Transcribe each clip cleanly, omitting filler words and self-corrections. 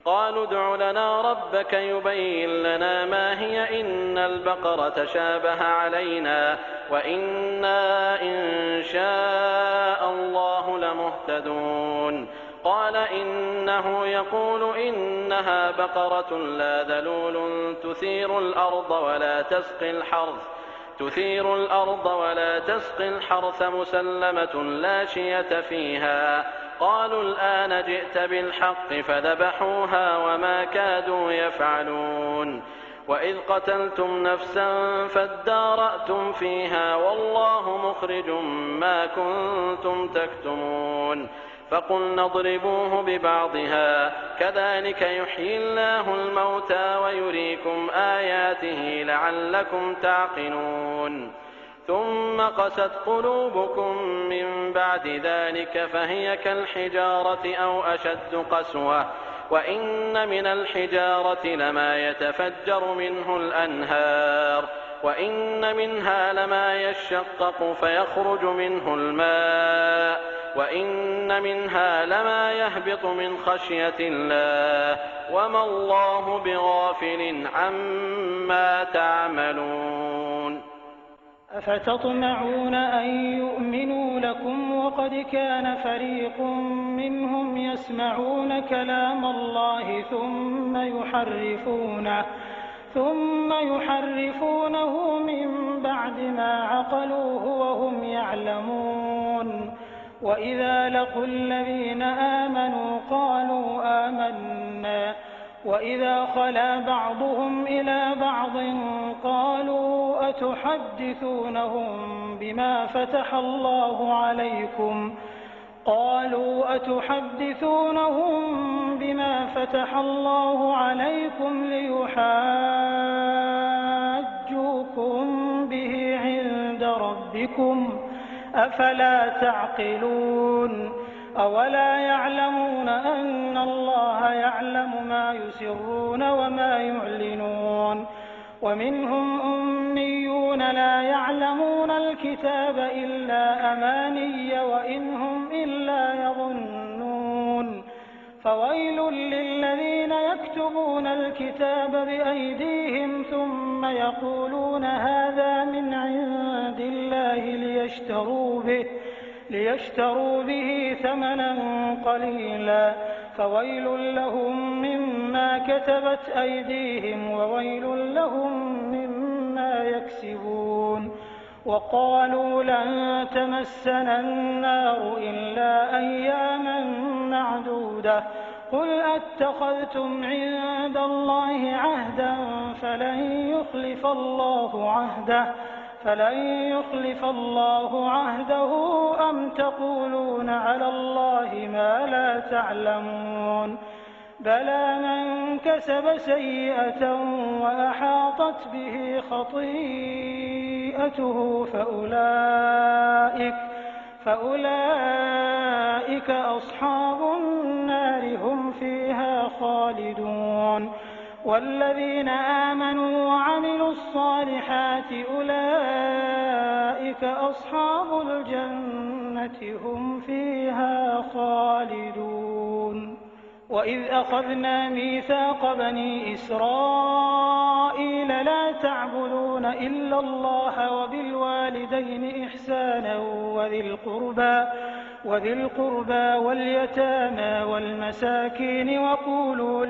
قالوا ادع لنا ربك يبين لنا ما هي إن البقرة تشابه علينا وإنا إن شاء الله لمهتدون. قال إنه يقول إنها بقرة لا ذلول تثير الأرض ولا تسقي الحرث مسلمة لا شية فيها. قالوا الآن جئت بالحق فذبحوها وما كادوا يفعلون. وإذ قتلتم نفسا فادارأتم فيها والله مخرج ما كنتم تكتمون. فقلنا اضربوه ببعضها كذلك يحيي الله الموتى ويريكم آياته لعلكم تعقلون. ثم قست قلوبكم من بعد ذلك فهي كالحجارة أو أشد قسوة وإن من الحجارة لما يتفجر منه الأنهار وإن منها لما يشقق فيخرج منه الماء وإن منها لما يهبط من خشية الله وما الله بغافل عما تعملون. أفتطمعون أن يؤمنوا لكم وقد كان فريق منهم يسمعون كلام الله ثم يحرفونه من بعد ما عقلوه وهم يعلمون. وإذا لقوا الذين آمنوا قالوا آمنا وإذا خلا بعضهم إلى بعض قالوا أتحدثونهم بما فتح الله عليكم ليحاجوكم به عند ربكم أفلا تعقلون. أولا يعلمون أن الله يعلم ما يسرون وما يعلنون. ومنهم أميون لا يعلمون الكتاب إلا أماني وإن هم إلا يظنون. فويل للذين يكتبون الكتاب بأيديهم ثم يقولون هذا من عند الله ليشتروا به ثمنا قليلا فويل لهم مما كتبت أيديهم وويل لهم مما يكسبون. وقالوا لن تمسنا النار إلا أياما معدودة قل أتخذتم عند الله عهدا فلن يخلف الله عهده أم تقولون على الله ما لا تعلمون. بلى من كسب سيئة وأحاطت به خطيئته فأولئك أصحاب النار هم فيها خالدون. والذين آمنوا وعملوا الصالحات أولئك أصحاب الجنة هم فيها خالدون. وإذ أخذنا ميثاق بني إسرائيل لا تعبدون إلا الله وبالوالدين إحسانا وذي القربى واليتامى والمساكين وقولوا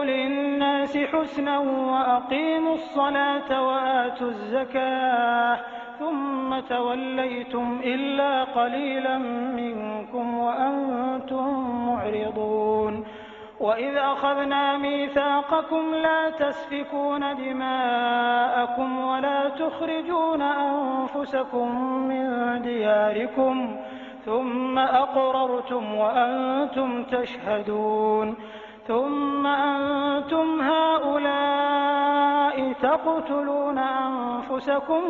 للناس حسنا وأقيموا الصلاة وآتوا الزكاة ثم توليتم إلا قليلا منكم وأنتم معرضون. وإذ أخذنا ميثاقكم لا تسفكون دماءكم ولا تخرجون أنفسكم من دياركم ثم أقررتم وأنتم تشهدون. ثم أنتم هؤلاء تقتلون أنفسكم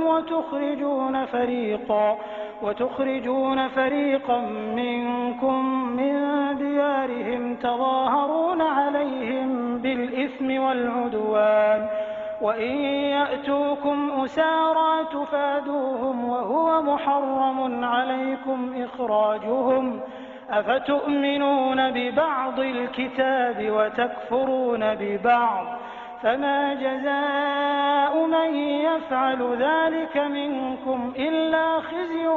وتخرجون فريقا منكم من ديارهم تظاهرون عليهم بالإثم والعدوان وإن يأتوكم أسارى تفادوهم وهو محرم عليكم إخراجهم أفتؤمنون ببعض الكتاب وتكفرون ببعض فما جزاء من يفعل ذلك منكم إلا خزي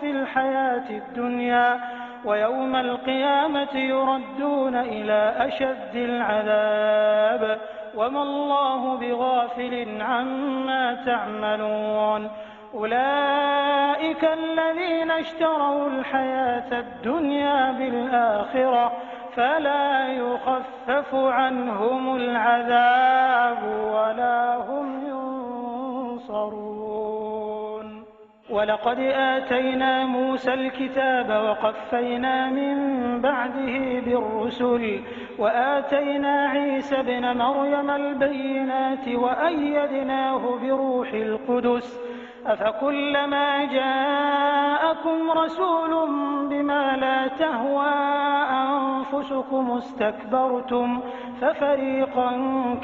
في الحياة الدنيا ويوم القيامة يردون إلى أشد العذاب وما الله بغافل عما تعملون أولئك الذين اشتروا الحياة الدنيا بالآخرة فلا يخفف عنهم العذاب ولا هم ينصرون ولقد آتينا موسى الكتاب وقفينا من بعده بالرسل وآتينا عيسى ابن مريم البينات وأيدناه بروح القدس أفكلما جاءكم رسول بما لا تهوى أنفسكم استكبرتم ففريقا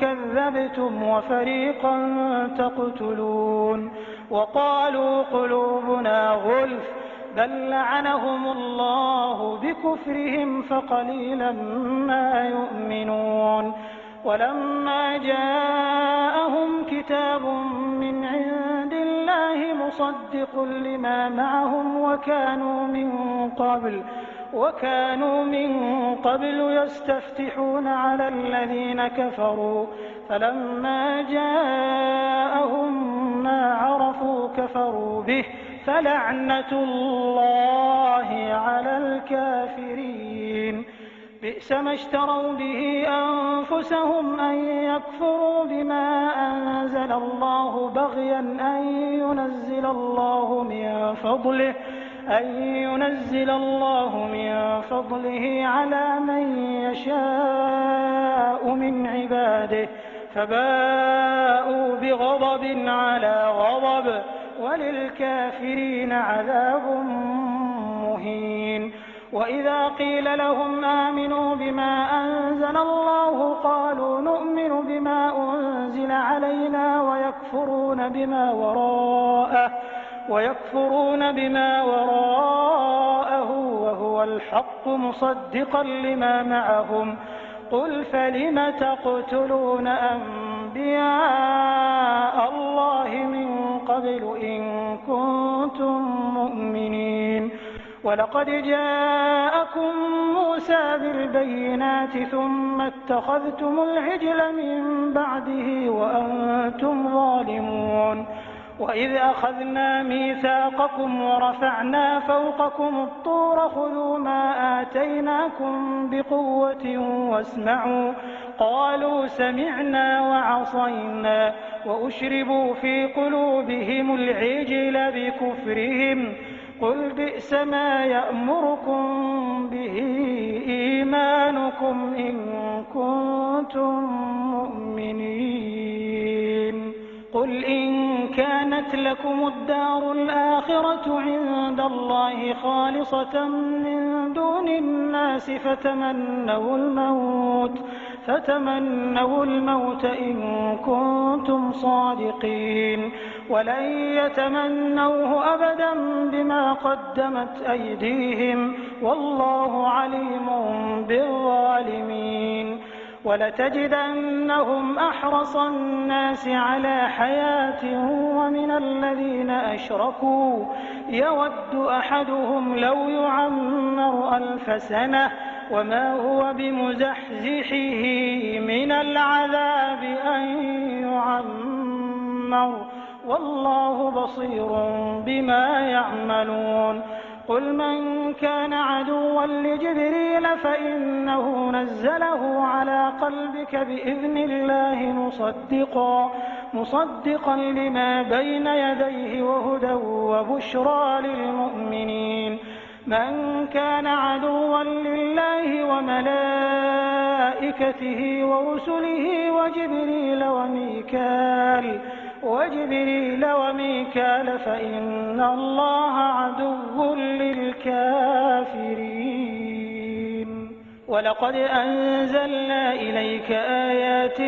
كذبتم وفريقا تقتلون وقالوا قلوبنا غلف بل لعنهم الله بكفرهم فقليلا ما يؤمنون ولما جاءهم كتاب من عند الله مصدق لما معهم وكانوا من قبل يستفتحون على الذين كفروا فلما جاءهم ما عرفوا كفروا به فلعنة الله على الكافرين بئس ما اشتروا به أنفسهم أن يكفروا بما أنزل الله بغيا أن ينزل الله من فضله على من يشاء من عباده فباءوا بغضب على غضب وللكافرين عذاب مهين وإذا قيل لهم آمنوا بما أنزل الله قالوا نؤمن بما أنزل علينا ويكفرون بما وراءه وهو الحق مصدقا لما معهم قل فلم تقتلون أنبياء الله من قبل إن كنتم مؤمنين ولقد جاءكم موسى بالبينات ثم اتخذتم العجل من بعده وأنتم ظالمون وإذ أخذنا ميثاقكم ورفعنا فوقكم الطور خذوا ما آتيناكم بقوة واسمعوا قالوا سمعنا وعصينا وأشربوا في قلوبهم العجل بكفرهم قل بئس ما يأمركم به إيمانكم إن كنتم مؤمنين قل إن كانت لكم الدار الآخرة عند الله خالصة من دون الناس فتمنوا الموت إن كنتم صادقين ولن يتمنوه أبدا بما قدمت أيديهم والله عليم بالظالمين ولتجدنهم أحرص الناس على حياة ومن الذين أشركوا يود أحدهم لو يعمر 1000 سنة وما هو بمزحزحه من العذاب أن يعمر والله بصير بما يعملون قل من كان عدوا لجبريل فإنه نزله على قلبك بإذن الله مصدقا لما بين يديه وهدى وبشرى للمؤمنين من كان عدوا لله وملائكته ورسله وجبريل وميكال فإن الله عدو للكافرين ولقد أنزلنا إليك آيات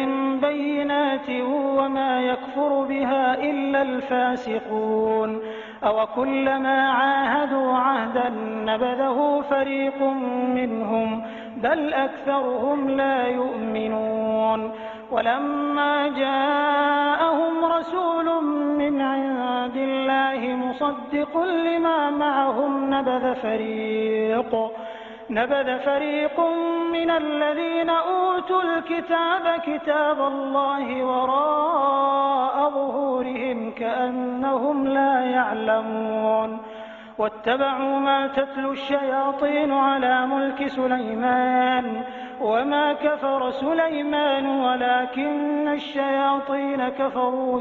بينات وما يكفر بها إلا الفاسقون أوكلما عاهدوا عهدا نبذه فريق منهم بل أكثرهم لا يؤمنون ولما جاءهم رسول من عند الله مصدق لما معهم نبذ فريق من الذين أوتوا الكتاب كتاب الله وراء ظهورهم كأنهم لا يعلمون واتبعوا ما تتلو الشياطين على ملك سليمان وما كفر سليمان ولكن الشياطين كفروا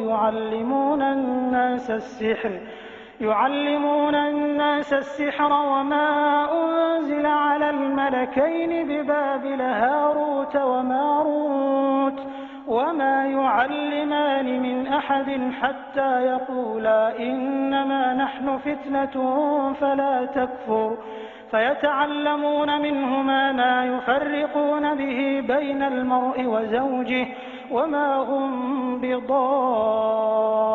يعلمون الناس السحر وما أنزل على الملكين ببابل هاروت وماروت وما يعلمان من أحد حتى يقولا إنما نحن فتنة فلا تكفر فيتعلمون منهما ما يفرقون به بين المرء وزوجه وما هم بضارين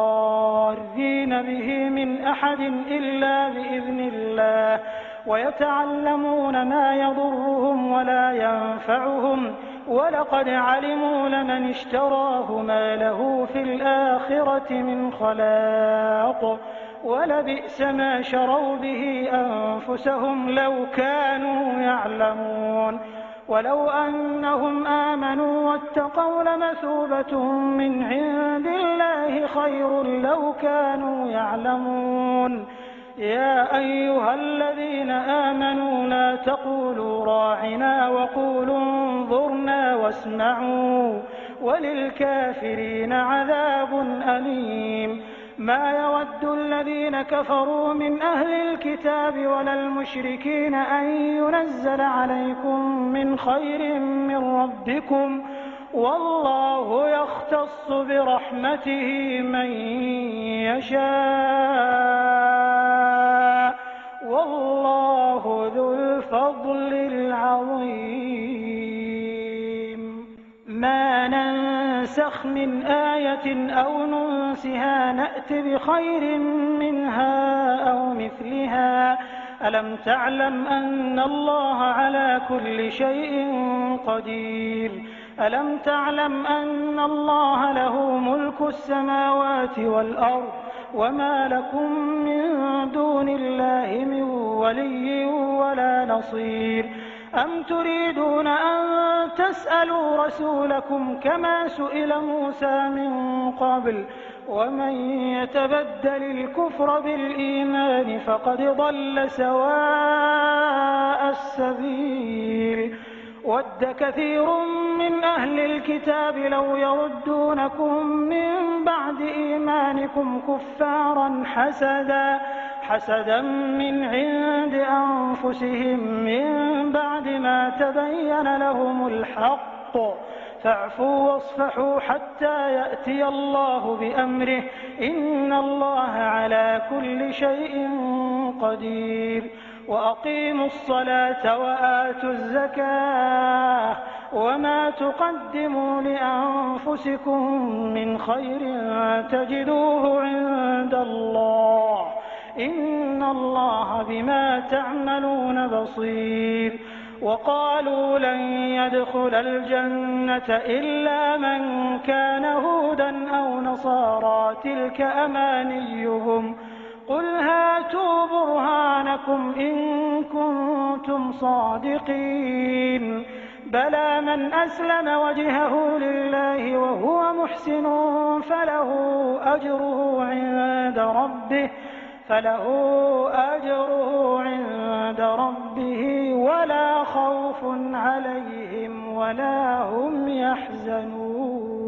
به من أحد إلا بإذن الله ويتعلمون ما يضرهم ولا ينفعهم ولقد علموا لمن اشتراه ما له في الآخرة من خلاق ولبئس ما شروا به أنفسهم لو كانوا يعلمون ولو أنهم آمنوا واتقوا لمثوبة من عند الله خير لو كانوا يعلمون يا أيها الذين آمنوا لا تقولوا راعنا وقولوا انظرنا واسمعوا وللكافرين عذاب أليم ما يود الذين كفروا من أهل الكتاب ولا المشركين أن ينزل عليكم من خير من ربكم والله يختص برحمته من يشاء والله ذو الفضل العظيم ما ننسخ من آية أو ننسها نأت بخير منها أو مثلها ألم تعلم أن الله على كل شيء قدير ألم تعلم أن الله له ملك السماوات والأرض وما لكم من دون الله من ولي ولا نصير أم تريدون أن تسألوا رسولكم كما سئل موسى من قبل ومن يتبدل الكفر بالإيمان فقد ضل سواء السبيل ود كثير من أهل الكتاب لو يردونكم من بعد إيمانكم كفارا حسدا من عند أنفسهم من بعد ما تبين لهم الحق فاعفوا واصفحوا حتى يأتي الله بأمره إن الله على كل شيء قدير وأقيموا الصلاة وآتوا الزكاة وما تقدموا لأنفسكم من خير تجدوه عند الله إن الله بما تعملون بصير وقالوا لن يدخل الجنة إلا من كان هودا أو نصارى تلك أمانيهم قل هاتوا برهانكم إن كنتم صادقين بلى من أسلم وجهه لله وهو محسن فله أجره عند ربه ولا خوف عليهم ولا هم يحزنون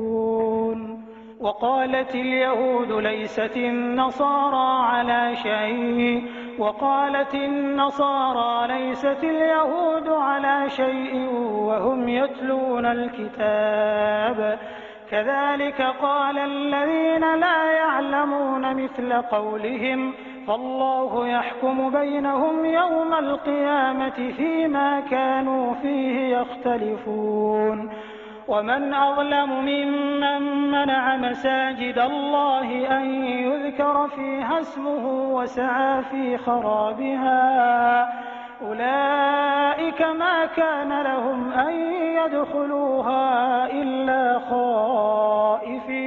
وقالت اليهود ليست النصارى على شيء وقالت النصارى ليست اليهود على شيء وهم يتلون الكتاب كذلك قال الذين لا يعلمون مثل قولهم فالله يحكم بينهم يوم القيامة فيما كانوا فيه يختلفون ومن أظلم ممن منع مساجد الله أن يذكر فيها اسمه وسعى في خرابها أولئك ما كان لهم أن يدخلوها إلا خائفين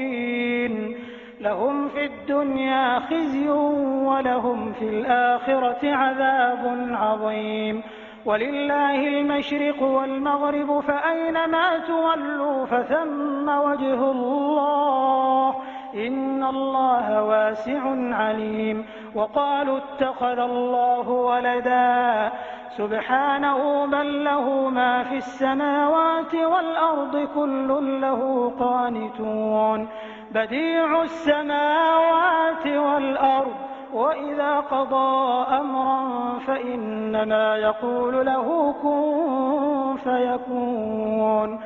لهم في الدنيا خزي ولهم في الآخرة عذاب عظيم ولله المشرق والمغرب فأينما تولوا فثم وجه الله إن الله واسع عليم وقالوا اتخذ الله ولدا سبحانه بل له ما في السماوات والأرض كل له قانتون بديع السماوات والأرض وإذا قضى أمرا فإنما يقول له كن فيكون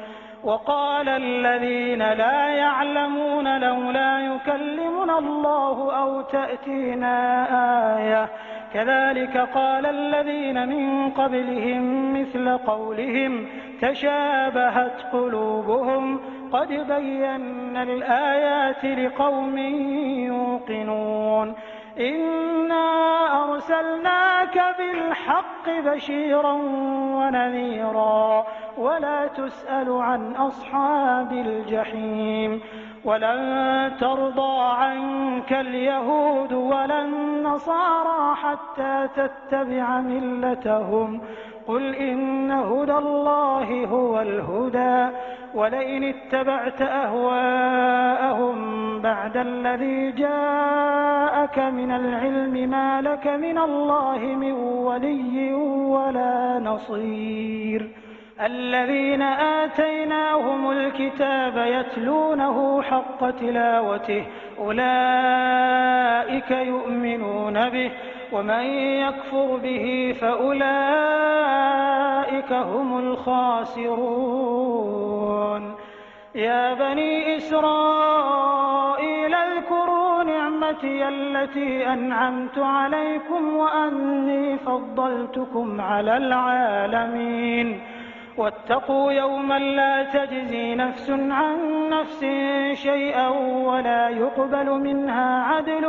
وقال الذين لا يعلمون لولا يكلمنا الله أو تأتينا آية كذلك قال الذين من قبلهم مثل قولهم تشابهت قلوبهم قد بينا الآيات لقوم يوقنون إنا أرسلناك بالحق بشيرا ونذيرا ولا تسأل عن أصحاب الجحيم ولن ترضى عنك اليهود ولا النصارى حتى تتبع ملتهم قل إن هدى الله هو الهدى ولئن اتبعت أهواءهم بعد الذي جاءك من العلم ما لك من الله من ولي ولا نصير الذين آتيناهم الكتاب يتلونه حق تلاوته أولئك يؤمنون به ومن يكفر به فأولئك هم الخاسرون يا بني إسرائيل اذكروا نعمتي التي أنعمت عليكم وأني فضلتكم على العالمين واتقوا يوما لا تجزي نفس عن نفس شيئا ولا يقبل منها عدل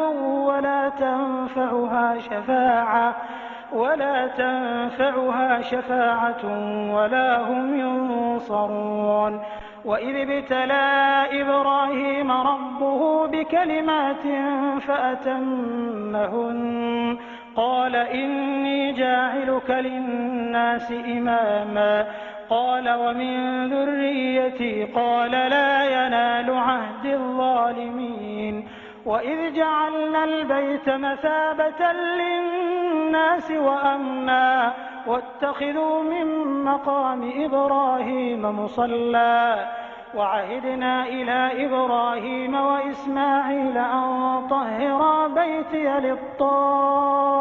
ولا تنفعها شفاعة ولا هم ينصرون وإذ ابتلى إبراهيم ربه بكلمات فأتمهن قال إني جاعلك للناس إماما قال ومن ذريتي قال لا ينال عهد الظالمين وإذ جعلنا البيت مثابة للناس وأمنا واتخذوا من مقام إبراهيم مصلى وعهدنا إلى إبراهيم وإسماعيل أن طهرا بيتي للطائفين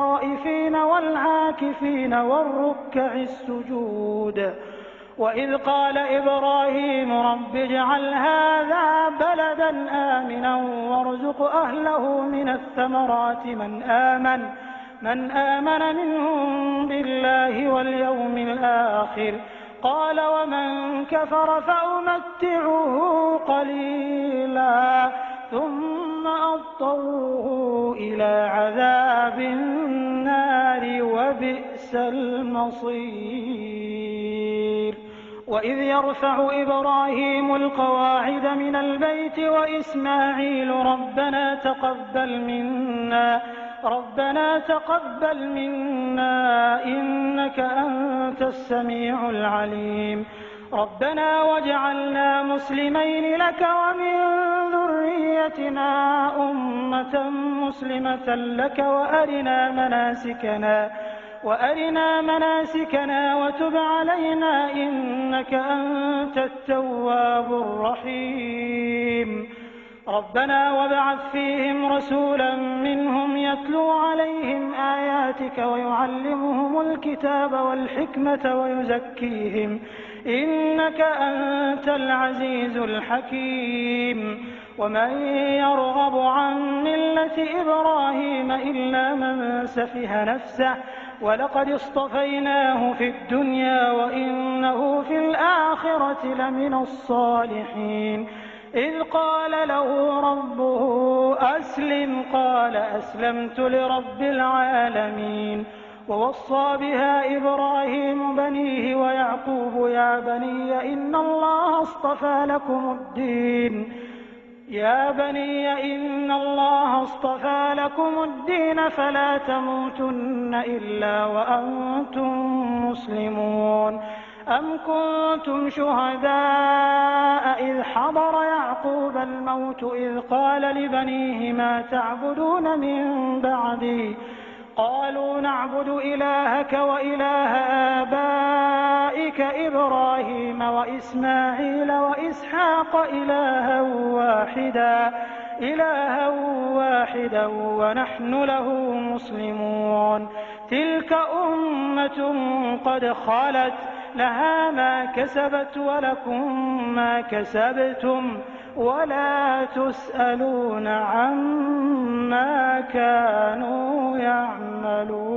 والعاكفين والركع السجود وإذ قال إبراهيم رب اجعل هذا بلدا آمنا وارزق أهله من الثمرات من آمن منهم بالله واليوم الآخر قال ومن كفر فأمتعه قليلا ثم أضطره إلى عذاب النار وبئس المصير وإذ يرفع إبراهيم القواعد من البيت وإسماعيل ربنا تقبل منا إنك أنت السميع العليم ربنا واجعلنا مسلمين لك ومن ذريتنا أمة مسلمة لك وأرنا مناسكنا وتب علينا إنك أنت التواب الرحيم ربنا وابعث فيهم رسولا منهم يتلو عليهم آياتك ويعلمهم الكتاب والحكمة ويزكيهم إنك أنت العزيز الحكيم ومن يرغب عن ملة إبراهيم إلا من سفه نفسه ولقد اصطفيناه في الدنيا وإنه في الآخرة لمن الصالحين إذ قال له ربه أسلم قال أسلمت لرب العالمين ووصى بها إبراهيم بنيه ويعقوب يا بني إن الله اصطفى لكم الدين فلا تموتن إلا وأنتم مسلمون أم كنتم شهداء إذ حضر يعقوب الموت إذ قال لبنيه ما تعبدون من بعدي قالوا نعبد إلهك وإله آبائك إبراهيم وإسماعيل وإسحاق إلها واحدا ونحن له مسلمون تلك أمة قد خلت لها ما كسبت ولكم ما كسبتم ولا تسألون عما كانوا يعملون.